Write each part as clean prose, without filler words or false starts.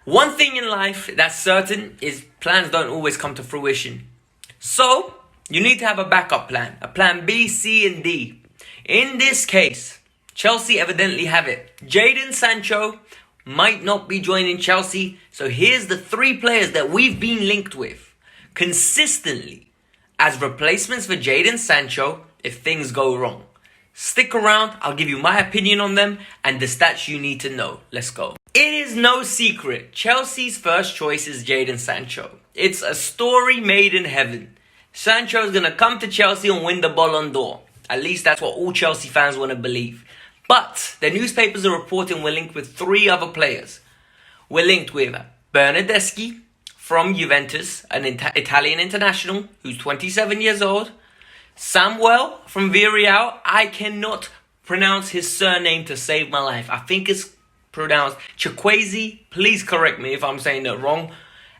One thing in life that's certain is plans don't always come to fruition. So, you need to have a backup plan. A plan B, C, and D. In this case, Chelsea evidently have it. Jadon Sancho might not be joining Chelsea. So here's the 3 players that we've been linked with consistently as replacements for Jadon Sancho if things go wrong. Stick around, I'll give you my opinion on them and the stats you need to know. Let's go. It is no secret, Chelsea's first choice is Jadon Sancho. It's a story made in heaven. Sancho's going to come to Chelsea and win the Ballon d'Or. At least that's what all Chelsea fans want to believe. But the newspapers are reporting we're linked with 3 other players. We're linked with Bernardeschi from Juventus, an Italian international who's 27 years old. Samuel from Villarreal. I cannot pronounce his surname to save my life. I think it's pronounced Chukwueze. Please correct me if I'm saying that wrong.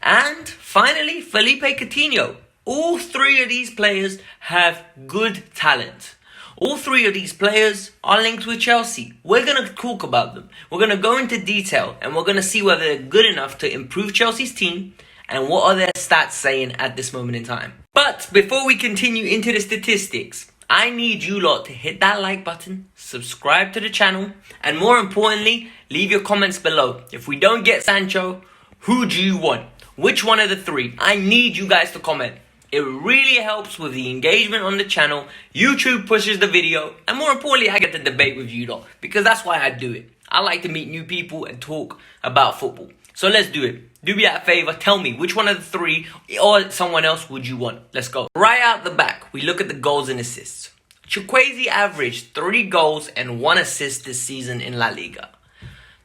And finally, Philippe Coutinho. All 3 of these players have good talent. All 3 of these players are linked with Chelsea. We're going to talk about them. We're going to go into detail and we're going to see whether they're good enough to improve Chelsea's team and what are their stats saying at this moment in time. But before we continue into the statistics, I need you lot to hit that like button, subscribe to the channel, and more importantly, leave your comments below. If we don't get Sancho, who do you want? Which one of the 3? I need you guys to comment. It really helps with the engagement on the channel. YouTube pushes the video. And more importantly, I get to debate with you lot. Because that's why I do it. I like to meet new people and talk about football. So let's do it. Do me that favor. Tell me which one of the 3 or someone else would you want? Let's go. Right out the back, we look at the goals and assists. Chukwueze averaged 3 goals and 1 assist this season in La Liga.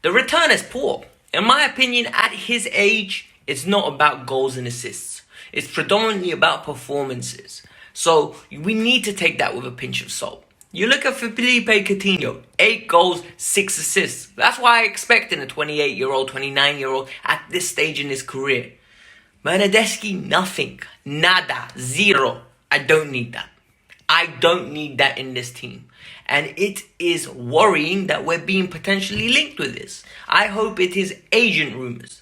The return is poor. In my opinion, at his age, it's not about goals and assists. It's predominantly about performances. So we need to take that with a pinch of salt. You look at Philippe Coutinho, 8 goals, 6 assists. That's what I expect in a 28-year-old, 29-year-old at this stage in his career. Bernardeschi, nothing. Nada. 0. I don't need that. I don't need that in this team. And it is worrying that we're being potentially linked with this. I hope it is agent rumors.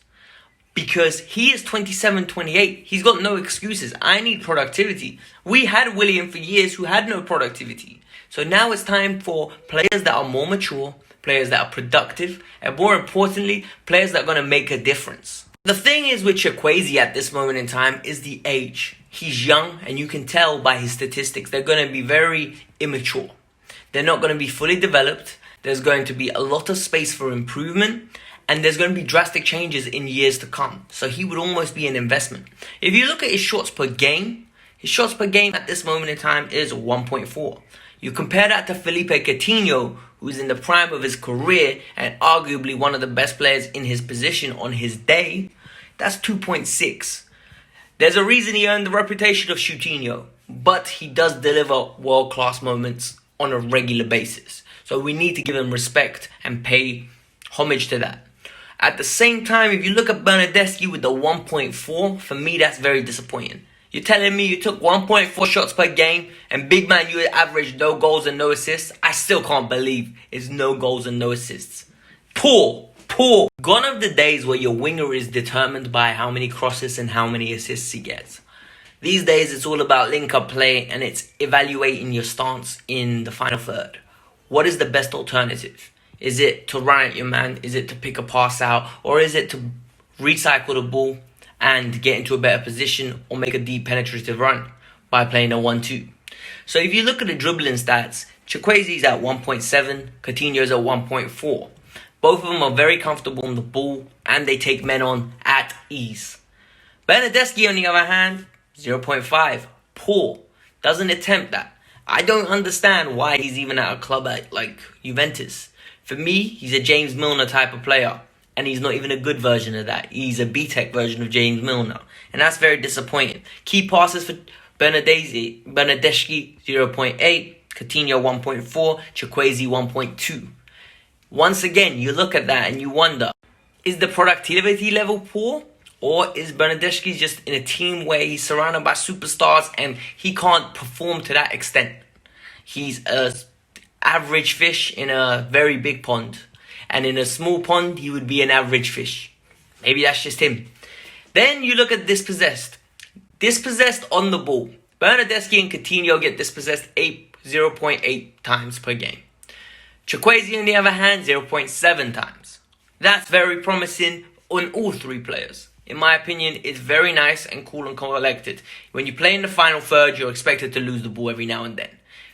Because he is 27, 28. He's got no excuses. I need productivity. We had William for years who had no productivity. So now it's time for players that are more mature, players that are productive, and more importantly, players that are going to make a difference. The thing is with Chukwueze at this moment in time is the age. He's young and you can tell by his statistics they're going to be very immature. They're not going to be fully developed. There's going to be a lot of space for improvement. And there's going to be drastic changes in years to come. So he would almost be an investment. If you look at his shots per game at this moment in time is 1.4. You compare that to Philippe Coutinho, who's in the prime of his career and arguably one of the best players in his position on his day, that's 2.6. There's a reason he earned the reputation of Coutinho, but he does deliver world-class moments on a regular basis. So we need to give him respect and pay homage to that. At the same time, if you look at Bernardeschi with the 1.4, for me, that's very disappointing. You're telling me you took 1.4 shots per game and big man, you averaged no goals and no assists? I still can't believe it's no goals and no assists. Poor. Gone are the days where your winger is determined by how many crosses and how many assists he gets. These days, it's all about link-up play and it's evaluating your stance in the final third. What is the best alternative? Is it to run at your man? Is it to pick a pass out? Or is it to recycle the ball and get into a better position or make a deep penetrative run by playing a 1-2? So if you look at the dribbling stats, Chukwueze is at 1.7, Coutinho is at 1.4. Both of them are very comfortable on the ball and they take men on at ease. Bernardeschi, on the other hand, 0.5. Poor. Doesn't attempt that. I don't understand why he's even at a club like Juventus. For me, he's a James Milner type of player. And he's not even a good version of that. He's a B-Tech version of James Milner. And that's very disappointing. Key passes for Bernardeschi, 0.8. Coutinho, 1.4. Chukwueze, 1.2. Once again, you look at that and you wonder, is the productivity level poor? Or is Bernardeschi just in a team where he's surrounded by superstars and he can't perform to that extent? He's a average fish in a very big pond. And in a small pond, he would be an average fish. Maybe that's just him. Then you look at dispossessed. Dispossessed on the ball. Bernardeschi and Coutinho get dispossessed 0.8 times per game. Chukwueze, on the other hand, 0.7 times. That's very promising on all three players. In my opinion, it's very nice and cool and collected. When you play in the final third, you're expected to lose the ball every now and then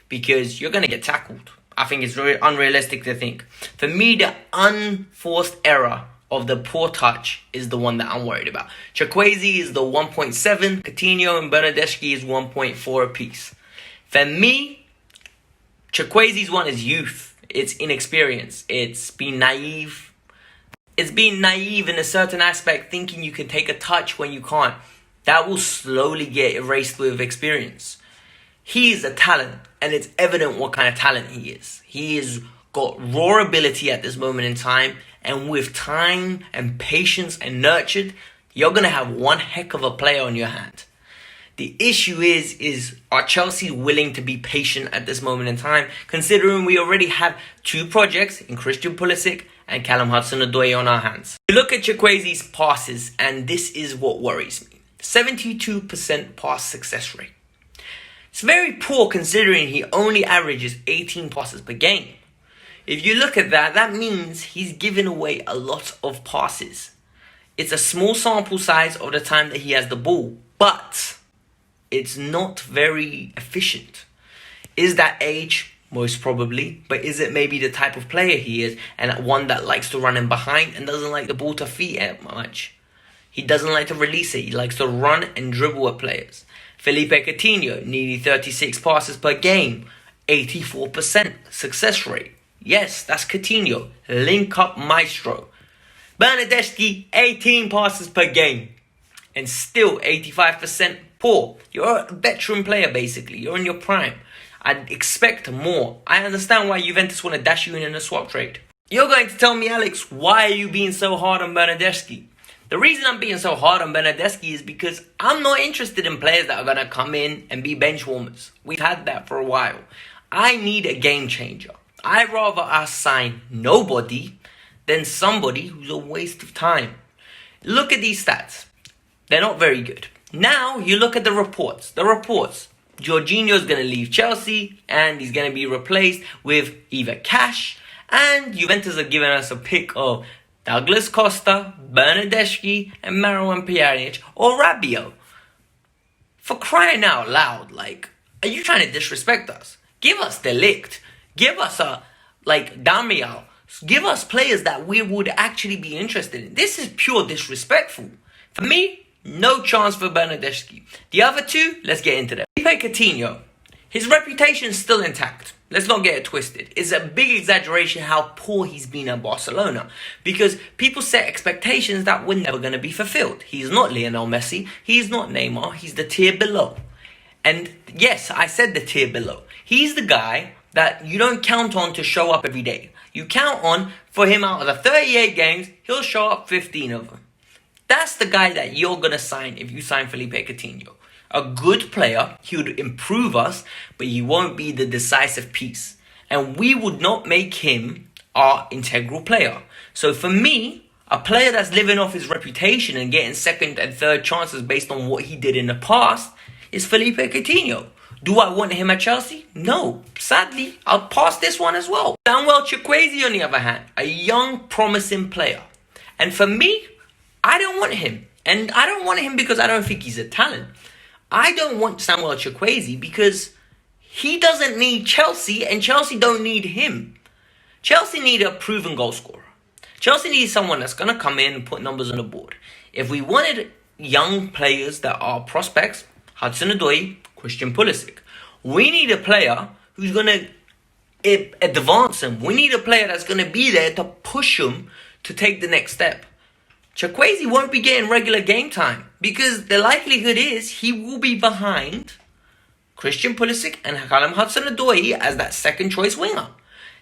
because you're going to get tackled. I think it's very unrealistic to think. For me, the unforced error of the poor touch is the one that I'm worried about. Chukwueze is the 1.7, Coutinho and Bernardeschi is 1.4 apiece. For me, Chukwueze's one is youth. It's inexperience. It's being naive. It's being naive in a certain aspect, thinking you can take a touch when you can't. That will slowly get erased with experience. He is a talent, and it's evident what kind of talent he is. He has got raw ability at this moment in time, and with time and patience and nurtured, you're going to have one heck of a player on your hand. The issue is are Chelsea willing to be patient at this moment in time, considering we already have two projects in Christian Pulisic and Callum Hudson-Odoi on our hands. You look at Chukwueze's passes, and this is what worries me. 72% pass success rate. It's very poor considering he only averages 18 passes per game. If you look at that, that means he's given away a lot of passes. It's a small sample size of the time that he has the ball, but it's not very efficient. Is that age? Most probably. But is it maybe the type of player he is, and one that likes to run in behind and doesn't like the ball to feet much? He doesn't like to release it. He likes to run and dribble at players. Philippe Coutinho, nearly 36 passes per game, 84% success rate. Yes, that's Coutinho. Link up maestro. Bernardeschi, 18 passes per game, and still 85% poor. You're a veteran player, basically. You're in your prime. I'd expect more. I understand why Juventus want to dash you in a swap trade. You're going to tell me, Alex, why are you being so hard on Bernardeschi? The reason I'm being so hard on Bernardeschi is because I'm not interested in players that are going to come in and be bench warmers. We've had that for a while. I need a game changer. I'd rather us sign nobody than somebody who's a waste of time. Look at these stats. They're not very good. Now, you look at the reports. Jorginho's going to leave Chelsea and he's going to be replaced with either cash, and Juventus are giving us a pick of Douglas Costa, Bernardeschi and Marouane Pjanic or Rabiot. For crying out loud, are you trying to disrespect us? Give us De Ligt. Give us Damiao. Give us players that we would actually be interested in. This is pure disrespectful. For me, no chance for Bernardeschi. The other two, let's get into them. Philippe Coutinho. His reputation is still intact. Let's not get it twisted. It's a big exaggeration how poor he's been at Barcelona, because people set expectations that were never going to be fulfilled. He's not Lionel Messi. He's not Neymar. He's the tier below. And yes, I said the tier below. He's the guy that you don't count on to show up every day. You count on for him out of the 38 games, he'll show up 15 of them. That's the guy that you're going to sign if you sign Philippe Coutinho. A good player, he would improve us, but he won't be the decisive piece. And we would not make him our integral player. So for me, a player that's living off his reputation and getting second and third chances based on what he did in the past is Philippe Coutinho. Do I want him at Chelsea? No. Sadly, I'll pass this one as well. Samuel Chukwueze, on the other hand, a young, promising player. And for me, I don't want him. And I don't want him because I don't think he's a talent. I don't want Samuel Chukwueze because he doesn't need Chelsea and Chelsea don't need him. Chelsea need a proven goal scorer. Chelsea needs someone that's going to come in and put numbers on the board. If we wanted young players that are prospects, Hudson-Odoi, Christian Pulisic, we need a player who's going to advance him. We need a player that's going to be there to push him to take the next step. Chukwueze won't be getting regular game time because the likelihood is he will be behind Christian Pulisic and Callum Hudson-Odoi as that second choice winger.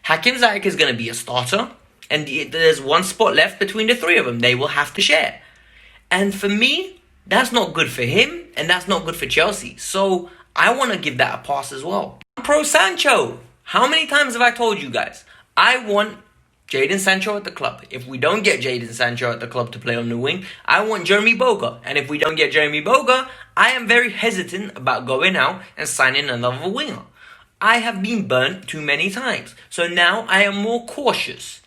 Hakim Ziyech is going to be a starter, and there's one spot left between the three of them. They will have to share. And for me, that's not good for him and that's not good for Chelsea. So I want to give that a pass as well. Pro Sancho. How many times have I told you guys? I want Jadon Sancho at the club. If we don't get Jadon Sancho at the club to play on the wing, I want Jeremy Boga. And if we don't get Jeremy Boga, I am very hesitant about going out and signing another winger. I have been burnt too many times. So now I am more cautious.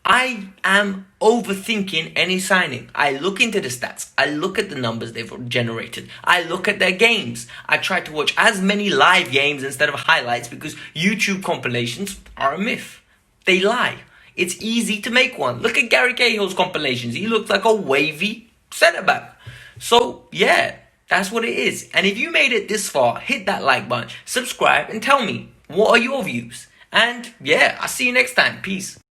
I am overthinking any signing. I look into the stats. I look at the numbers they've generated. I look at their games. I try to watch as many live games instead of highlights because YouTube compilations are a myth. They lie. It's easy to make one. Look at Gary Cahill's compilations. He looks like a wavy centre-back. So, yeah, that's what it is. And if you made it this far, hit that like button, subscribe, and tell me, what are your views? And, yeah, I'll see you next time. Peace.